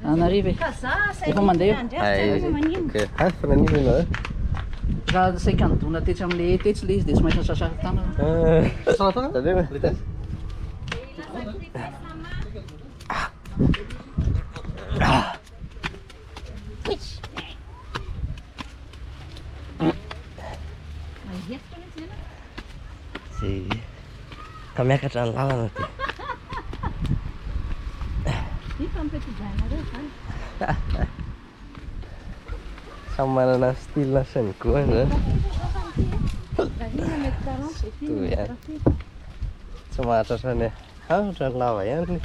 Anarive. Efa mandeha. Fa nanino Raha saika nodona tetsy amin'le tetsy le izy dia tsy maintsy sasary tanana. Ka miakatra ny lalana ty. Samy manana style sany koa zany. Tsy mahatratra ny ohatran'ny lava ihany.